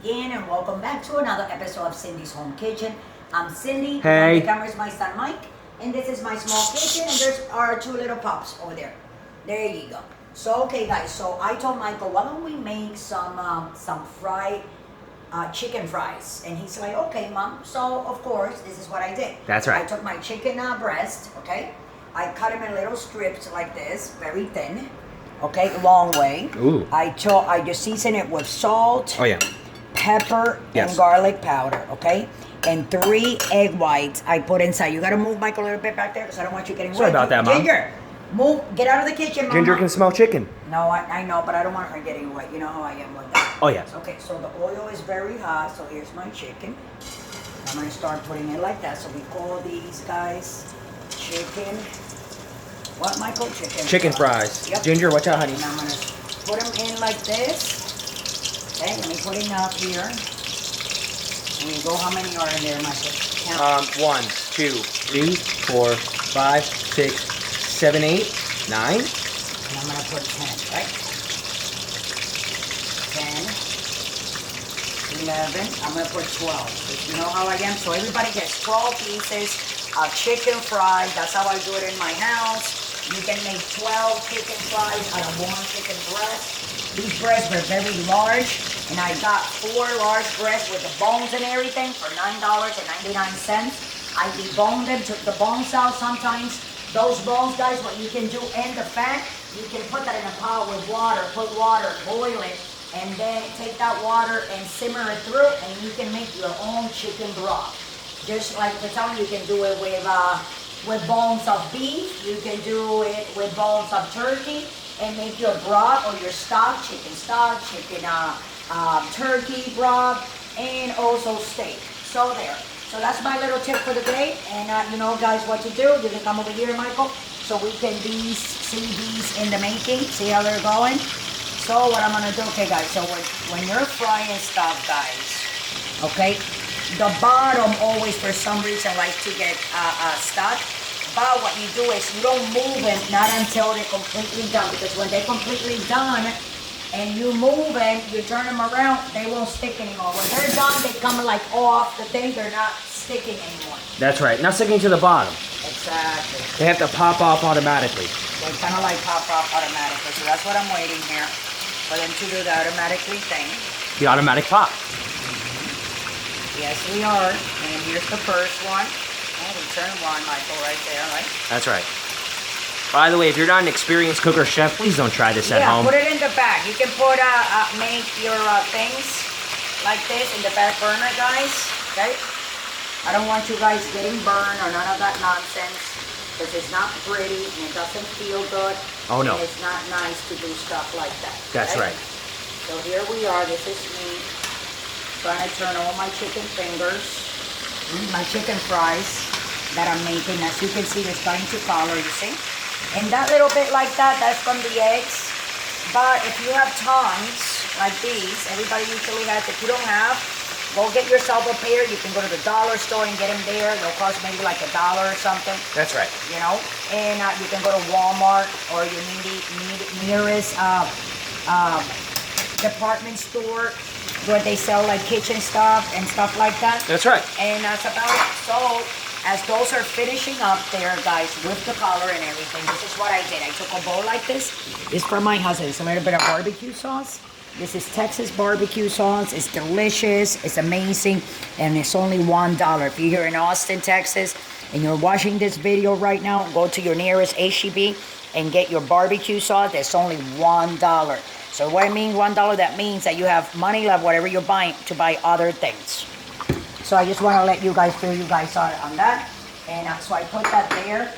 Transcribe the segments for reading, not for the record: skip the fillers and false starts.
again, and welcome back to another episode of Cindy's Home Kitchen. I'm Cindy. Hey. The camera is my son Mike, and this is my small kitchen, and there's our two little pups over there. There you go. So okay, guys. So I told Michael, why don't we make some fried chicken fries? And he's like, okay, Mom. So of course, this is what I did. That's right. I took my chicken breast. Okay. I cut them in little strips like this, very thin. Okay, long way. Ooh. I just season it with salt. Oh yeah. Pepper Yes. and garlic powder, okay? And 3 egg whites I put inside. You gotta move Mike a little bit back there because I don't want you getting Sorry wet. about that, Mom. Ginger, move, get out of the kitchen, Mama. Ginger can smell chicken. No, I know, but I don't want her getting wet. You know how I am with that. Oh yeah. Okay, so the oil is very hot, so here's my chicken. I'm gonna start putting it like that. So we call these guys chicken. What, Michael? Chicken fries. Yep. Ginger, watch out, honey. And I'm gonna put them in like this. Okay, let me put it up here. And we go, how many are in there, Michael? Count. 1, 2, 3, 4, 5, 6, 7, 8, 9. And I'm gonna put 10, right? 10, 11, I'm gonna put 12. Because you know how I am? So everybody gets 12 pieces of chicken fries. That's how I do it in my house. You can make 12 chicken fries out of one chicken breast. These breasts were very large, and I got 4 large breasts with the bones and everything for $9.99. I deboned them, took the bones out. Sometimes those bones, guys, what you can do in the fat, you can put that in a pot with water, put water, boil it, and then take that water and simmer it through, and you can make your own chicken broth. Just like the time you can do it with bones of beef, you can do it with bones of turkey, and make your broth or your stock, chicken, turkey broth, and also steak. So there. So that's my little tip for the day. And you know, guys, what to do. You can come over here, Michael, so we can see these in the making. See how they're going. So what I'm gonna do, okay, guys. So when you're frying stuff, guys, okay, the bottom always for some reason likes to get stuck. But what you do is you don't move them not until they're completely done, because when they're completely done and you move them, you turn them around, they won't stick anymore. When they're done, they come like off the thing, they're not sticking anymore. That's right. Not sticking to the bottom. Exactly. They have to pop off automatically. They kind of like pop off automatically. So that's what I'm waiting here for them to do the automatically thing. The automatic pop. Yes, we are. And here's the first one. Oh, we turn one, Michael, right there, right? That's right. By the way, if you're not an experienced cook or chef, please don't try this at home. Yeah, put it in the back. You can put make your things like this in the back burner, guys. Okay? I don't want you guys getting burned or none of that nonsense, because it's not pretty and it doesn't feel good. Oh no. And it's not nice to do stuff like that. That's okay? right. So here we are. This is me trying to turn all my chicken fingers, my chicken fries that I'm making. As you can see, they're starting to color, you see? And that little bit like that, that's from the eggs. But if you have tongs like these, everybody usually has. If you don't have, go get yourself a pair. You can go to the dollar store and get them there. They'll cost maybe like $1 or something. That's right. You know? And you can go to Walmart or your nearest department store where they sell like kitchen stuff and stuff like that. That's right. And that's about it. So, as those are finishing up there, guys, with the color and everything, this is what I did. I took a bowl like this. It's for my husband. It's a little bit of barbecue sauce. This is Texas barbecue sauce. It's delicious. It's amazing. And it's only $1. If you're here in Austin, Texas, and you're watching this video right now, go to your nearest H-E-B and get your barbecue sauce. It's only $1. So what I mean, $1, that means that you have money left, whatever you're buying, to buy other things. So I just want to let you guys feel you guys are on that. And so I put that there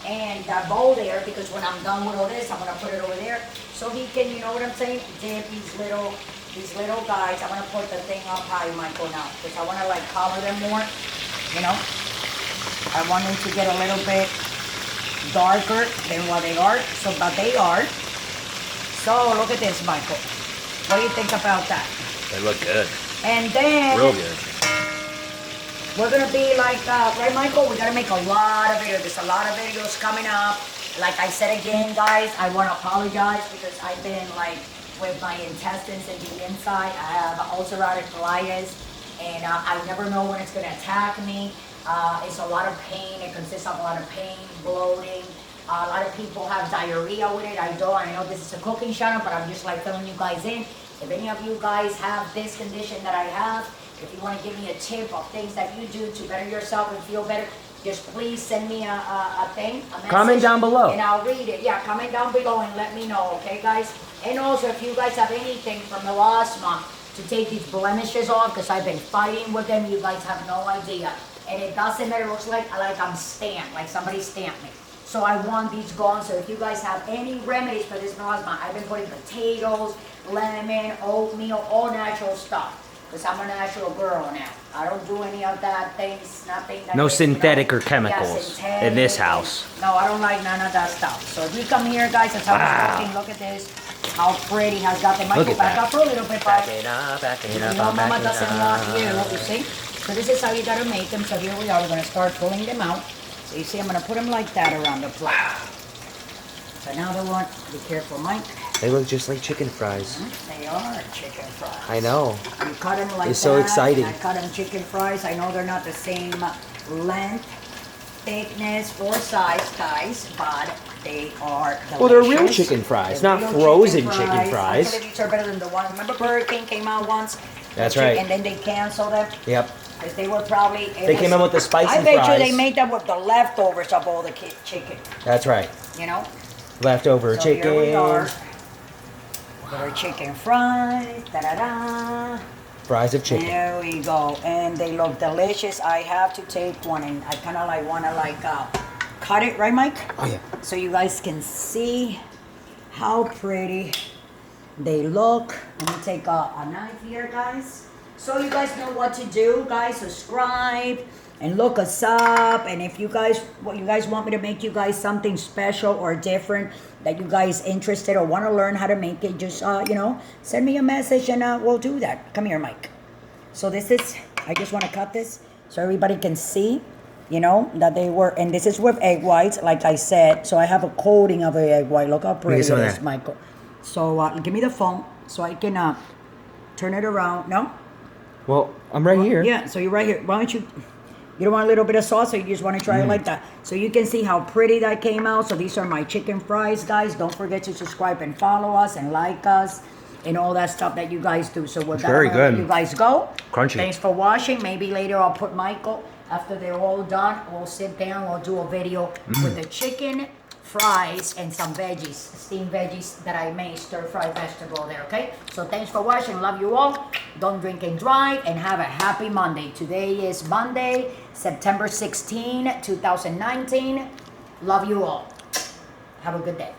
and that bowl there, because when I'm done with all this, I'm going to put it over there. So he can, you know what I'm saying, dip these little guys. I'm going to put the thing up high, Michael, now. Because I want to like color them more, you know. I want them to get a little bit darker than what they are. So, but they are. So look at this, Michael. What do you think about that? They look good. And then Real good. we're gonna be like, right, Michael? We're gonna make a lot of videos. There's a lot of videos coming up. Like I said again, guys, I want to apologize because I've been like with my intestines in the inside. I have ulcerative colitis, and I never know when it's going to attack me. It's a lot of pain. It consists of a lot of pain, bloating. A lot of people have diarrhea with it. I don't. I know this is a cooking channel, but I'm just like filling you guys in. If any of you guys have this condition that I have, if you want to give me a tip of things that you do to better yourself and feel better, just please send me a message. Comment down below. And I'll read it. Yeah, comment down below and let me know, okay, guys? And also, if you guys have anything from the last month to take these blemishes off, because I've been fighting with them, you guys have no idea. And it doesn't matter, it looks like I'm stamped, like somebody stamped me. So I want these gone. So if you guys have any remedies for this melasma, I've been putting potatoes, lemon, oatmeal, all natural stuff. Because I'm a natural girl now. I don't do any of that things, nothing. No synthetic or Yeah, chemicals synthetic in this and- house. No, I don't like none of that stuff. So if you come here, guys, and tell me something, look at this. How pretty. Has got the Michael Look at back that. up for a little bit, Back but it up, back it you up, know back Mama it doesn't up. want you see? So this is how you gotta make them. So here we are. We're gonna start pulling them out. So you see, I'm gonna put them like that around the plate. So now they want, be careful, Mike. They look just like chicken fries. They are chicken fries. I know. You cut them like It's so exciting. I cut them chicken fries. I know they're not the same length, thickness, or size, guys, but they are delicious. Well, they're real chicken fries, They're not real frozen chicken fries. Actually, these are better than the one. Remember Burger King came out once? That's right. And then they canceled them. Yep. Because they were probably... They came in with the spicy I bet fries. you they made them with the leftovers of all the chicken, That's right. you know? Leftover So chicken. here we are. With our chicken fries. Da-da-da. Fries of chicken. There we go. And they look delicious. I have to take one and I kind of like want to cut it, right, Mike? Oh, yeah. So you guys can see how pretty they look. Let me take a knife here, guys. So you guys know what to do, guys. Subscribe and look us up. And if you guys want me to make you guys something special or different that you guys interested or want to learn how to make it, just send me a message and we'll do that. Come here, Mike. So this is, I just want to cut this so everybody can see, that they were, and this is with egg whites, like I said. So I have a coating of an egg white. Look how pretty it some of is, that. Michael. So give me the phone so I can turn it around. No? Well, I'm right here. Yeah, so you're right here. Why don't you don't want a little bit of sauce, or you just want to try it like that? So you can see how pretty that came out. So these are my chicken fries, guys. Don't forget to subscribe and follow us and like us and all that stuff that you guys do. So with that, very I'm gonna let good. you guys go. Crunchy. Thanks for watching. Maybe later I'll put Michael, after they're all done, we'll sit down, we'll do a video with the chicken fries and some veggies, steamed veggies that I made, stir-fried vegetable there, okay? So thanks for watching. Love you all. Don't drink and drive, and have a happy Monday. Today is Monday, September 16, 2019. Love you all. Have a good day.